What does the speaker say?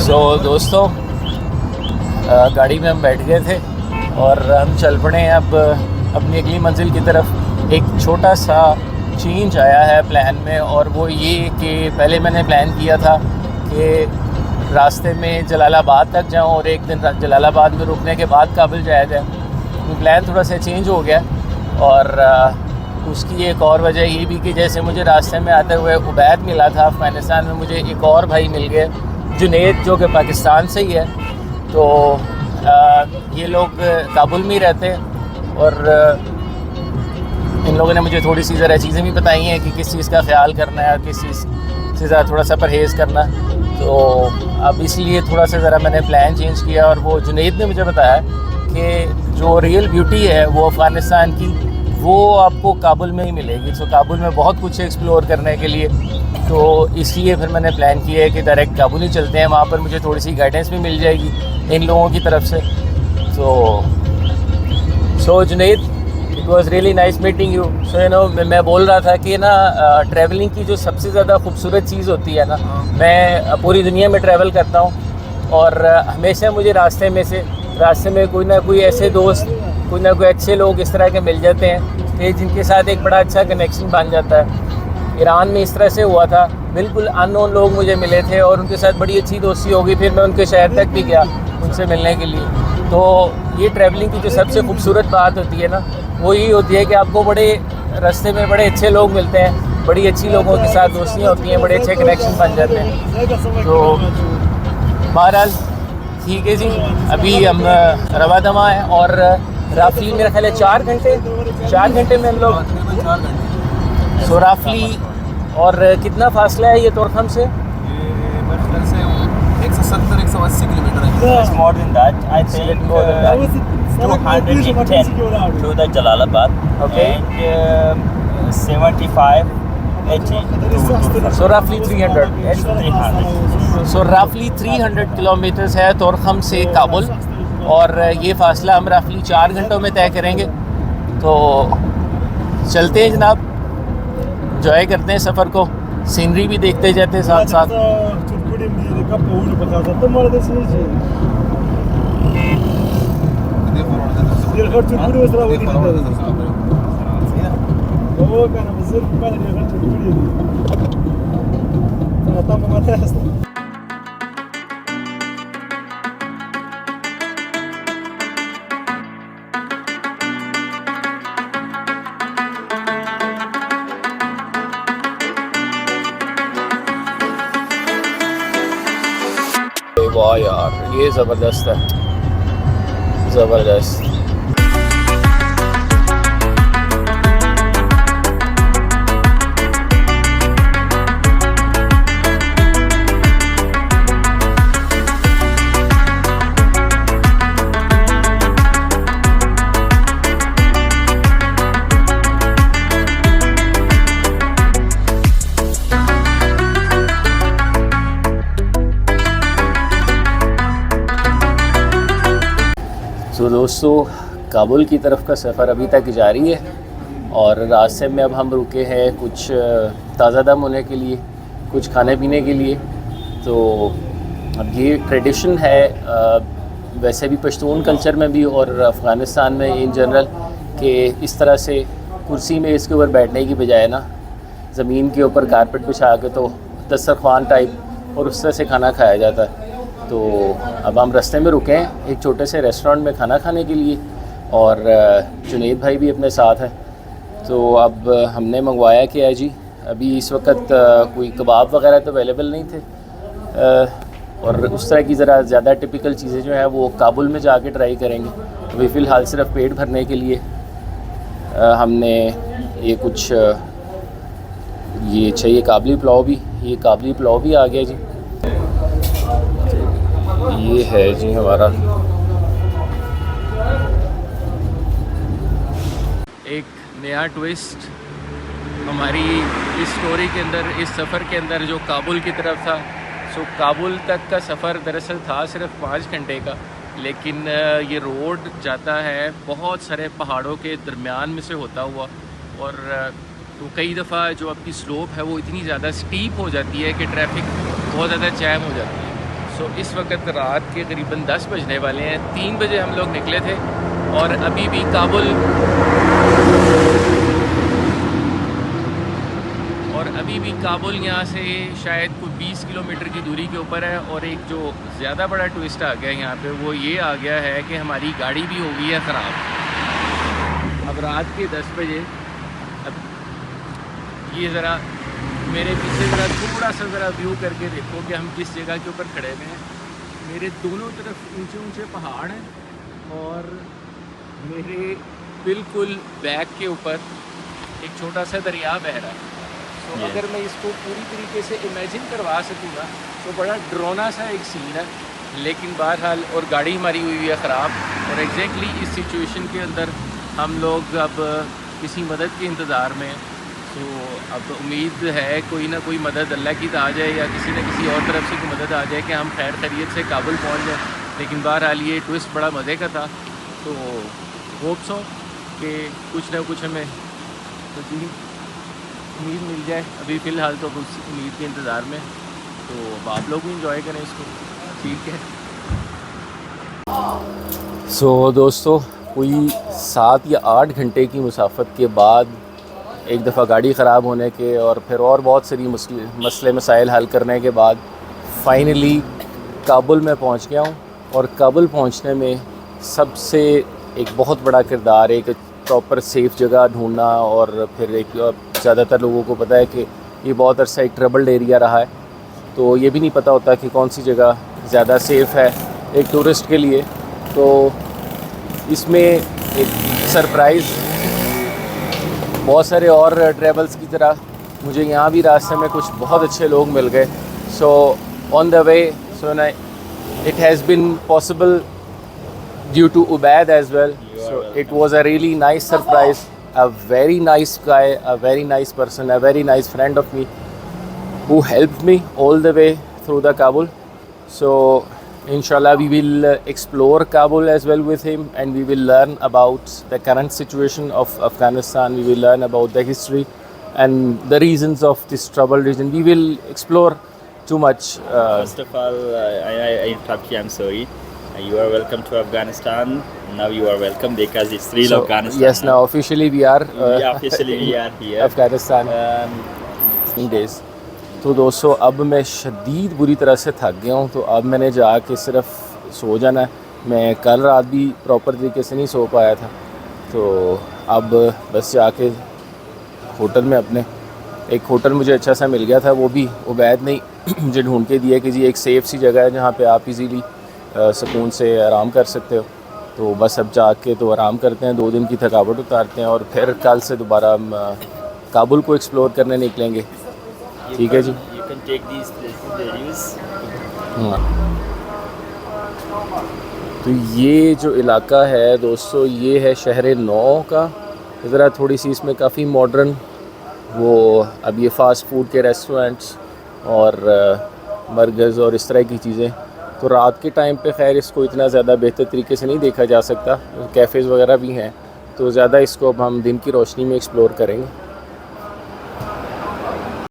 दोस्तों गाड़ी में हम बैठ गए थे और हम चल पड़े हैं अब अपनी अगली मंजिल की तरफ। एक छोटा सा चेंज आया है प्लान में, और वो ये कि पहले मैंने प्लान किया था कि रास्ते में जलालाबाद तक जाऊं और एक दिन जलालाबाद में रुकने के बाद काबुल जाया जाए। तो प्लान थोड़ा सा चेंज हो गया, और उसकी एक और वजह ये भी कि जैसे मुझे रास्ते में आते हुए उबैद मिला था अफ़गानिस्तान में, मुझे एक और भाई मिल गए जुनैद, जो कि पाकिस्तान से ही है। तो ये लोग काबुल में ही रहते हैं, और इन लोगों ने मुझे थोड़ी सी ज़रा चीज़ें भी बताई हैं कि किस चीज़ का ख्याल करना है और किस चीज़ से ज़रा थोड़ा सा परहेज़ करना। तो अब इसलिए थोड़ा सा ज़रा मैंने प्लान चेंज किया, और वो जुनैद ने मुझे बताया कि जो रियल ब्यूटी है वो अफ़गानिस्तान की, वो आपको काबुल में ही मिलेगी। तो काबुल में बहुत कुछ एक्सप्लोर करने के लिए, तो इसलिए फिर मैंने प्लान किया है कि डायरेक्ट काबुल ही चलते हैं। वहाँ पर मुझे थोड़ी सी गाइडेंस भी मिल जाएगी इन लोगों की तरफ से। So Junaid, it was really nice meeting you. So you know, मैं बोल रहा था कि ना ट्रैवलिंग की जो सबसे ज़्यादा खूबसूरत चीज़ होती है ना, मैं पूरी दुनिया में ट्रैवल करता हूँ और हमेशा मुझे रास्ते में कोई ना कोई ऐसे दोस्त, कोई ना कोई अच्छे लोग इस तरह के मिल जाते हैं कि जिनके साथ एक बड़ा अच्छा कनेक्शन बन जाता है। ईरान में इस तरह से हुआ था, बिल्कुल अननोन लोग मुझे मिले थे और उनके साथ बड़ी अच्छी दोस्ती हो गई। फिर मैं उनके शहर तक भी गया उनसे मिलने के लिए। तो ये ट्रैवलिंग की जो सबसे खूबसूरत बात होती है ना, वो यही होती है कि आपको बड़े रास्ते में बड़े अच्छे लोग मिलते हैं, बड़ी अच्छी लोगों के साथ दोस्तियाँ होती हैं, बड़े अच्छे कनेक्शन बन जाते हैं। तो बहरहाल ठीक है जी, अभी हम रवा दमा है और राफली मेरा ख्याल है 4 घंटे में हम लोग। सो राफली, और कितना फासला है ये तोरखम से? ये मेरे ख्याल से 170-180 किलोमीटर है। It's more than that. I think 210 to the Jalalabad. Okay. And 75-80. So roughly 300. 300. सो रफली 300 किलोमीटर्स है तोरखम से काबुल, और ये फासला हम रफली 4 घंटों में तय करेंगे। तो चलते हैं जनाब, एंजॉय करते हैं सफ़र को, सीनरी भी देखते जाते हैं साथ साथ। वाह यार, ये ज़बरदस्त है, ज़बरदस्त। तो दोस्तों, काबुल की तरफ का सफ़र अभी तक जारी है, और रास्ते में अब हम रुके हैं कुछ ताज़ा दम होने के लिए, कुछ खाने पीने के लिए। तो अब ये ट्रेडिशन है वैसे भी पश्तून कल्चर में भी और अफ़गानिस्तान में इन जनरल, कि इस तरह से कुर्सी में इसके ऊपर बैठने की बजाय ना ज़मीन के ऊपर कारपेट बिछा के तो दस्तरखान टाइप और उस तरह से खाना खाया जाता है। तो अब हम रास्ते में रुके हैं एक छोटे से रेस्टोरेंट में खाना खाने के लिए, और जुनैद भाई भी अपने साथ है। तो अब हमने मंगवाया क्या है जी, अभी इस वक्त कोई कबाब वगैरह तो अवेलेबल नहीं थे, और उस तरह की ज़रा ज़्यादा टिपिकल चीज़ें जो हैं वो काबुल में जाके ट्राई करेंगे। अभी फ़िलहाल सिर्फ पेट भरने के लिए हमने ये कुछ ये चाहिए काबली पुलाव भी आ गया जी। ये है जी हमारा एक नया ट्विस्ट हमारी इस स्टोरी के अंदर, इस सफ़र के अंदर, जो काबुल की तरफ था। सो काबुल तक का सफ़र दरअसल था सिर्फ 5 घंटे का, लेकिन ये रोड जाता है बहुत सारे पहाड़ों के दरमियान में से होता हुआ, और तो कई दफ़ा जो आपकी स्लोप है वो इतनी ज़्यादा स्टीप हो जाती है कि ट्रैफिक बहुत ज़्यादा जैम हो जाती है। सो इस वक्त रात के करीबन 10 बजने वाले हैं। 3 बजे हम लोग निकले थे और अभी भी काबुल यहाँ से शायद कोई 20 किलोमीटर की दूरी के ऊपर है। और एक जो ज़्यादा बड़ा ट्विस्ट आ गया यहाँ पे वो ये आ गया है कि हमारी गाड़ी भी हो गई है ख़राब। अब रात के 10 बजे, अब ये ज़रा मेरे पीछे ज़रा थोड़ा सा ज़रा व्यू करके देखो कि हम किस जगह के ऊपर खड़े हुए हैं। मेरे दोनों तरफ ऊंचे ऊंचे पहाड़ हैं और मेरे बिल्कुल बैक के ऊपर एक छोटा सा दरिया बह रहा है। तो अगर मैं इसको पूरी तरीके से इमेजिन करवा सकूँगा तो बड़ा डरावना सा एक सीन है, लेकिन बहरहाल और गाड़ी हमारी हुई है ख़राब। और एग्जैक्टली इस सिचुएशन के अंदर हम लोग अब किसी मदद के इंतज़ार में। तो अब उम्मीद है कोई ना कोई मदद अल्लाह की आ जाए या किसी न किसी और तरफ से कोई मदद आ जाए कि हम खैर खैरियत से काबुल पहुंच जाए। लेकिन बहरहाल ये ट्विस्ट बड़ा मज़े का था, तो होप्स हो कि कुछ ना कुछ हमें तो जी उम्मीद मिल जाए। अभी फ़िलहाल तो कुछ उम्मीद के इंतज़ार में, तो आप लोग भी इंजॉय करें इसको, ठीक है। सो दोस्तों, कोई 7 या 8 घंटे की मुसाफत के बाद, एक दफ़ा गाड़ी ख़राब होने के और फिर और बहुत सारी मसले मसाइल हल करने के बाद फ़ाइनली काबुल में पहुंच गया हूं। और काबुल पहुंचने में सबसे एक बहुत बड़ा किरदार एक प्रॉपर सेफ़ जगह ढूंढना, और फिर एक ज़्यादातर लोगों को पता है कि ये बहुत अरसा एक ट्रबल्ड एरिया रहा है, तो ये भी नहीं पता होता कि कौन सी जगह ज़्यादा सेफ़ है एक टूरिस्ट के लिए। तो इसमें एक सरप्राइज़ बहुत सारे और ट्रैवल्स की तरह मुझे यहाँ भी रास्ते में कुछ बहुत अच्छे लोग मिल गए। So on the way, so it has been possible due to Ubaid as well. So it was a really nice surprise. A very nice guy, a very nice person, a very nice friend of me who helped me all the way through the Kabul. So inshallah we will explore Kabul as well with him, and we will learn about the current situation of Afghanistan. We will learn about the history and the reasons of this troubled region. We will explore too much. First of all, I interrupt you, I'm sorry. You are welcome to Afghanistan. Now you are welcome because it's real Afghanistan. Yes, now officially we are officially we are here. Afghanistan days. तो दोस्तों, अब मैं शदीद बुरी तरह से थक गया हूँ, तो अब मैंने जाके सिर्फ सो जाना है। मैं कल रात भी प्रॉपर तरीके से नहीं सो पाया था, तो अब बस जाके होटल में अपने एक होटल मुझे अच्छा सा मिल गया था, वो भी उबैद ने मुझे ढूंढ के दिया कि जी एक सेफ़ सी जगह है जहाँ पे आप इजीली सुकून से आराम कर सकते हो। तो बस अब जाके तो आराम करते हैं, 2 दिन की थकावट उतारते हैं और फिर कल से दोबारा हम काबुल को एक्सप्लोर करने निकलेंगे। ठीक है जी। You can take these places. तो ये जो इलाका है दोस्तों, ये है शहर नौ का। ज़रा थोड़ी सी इसमें काफ़ी मॉडर्न वो अब ये फ़ास्ट फूड के रेस्टोरेंट्स और बर्गर्स और इस तरह की चीज़ें। तो रात के टाइम पे खैर इसको इतना ज़्यादा बेहतर तरीके से नहीं देखा जा सकता, कैफ़ेज़ वगैरह भी हैं, तो ज़्यादा इसको अब हम दिन की रोशनी में एक्सप्लोर करेंगे।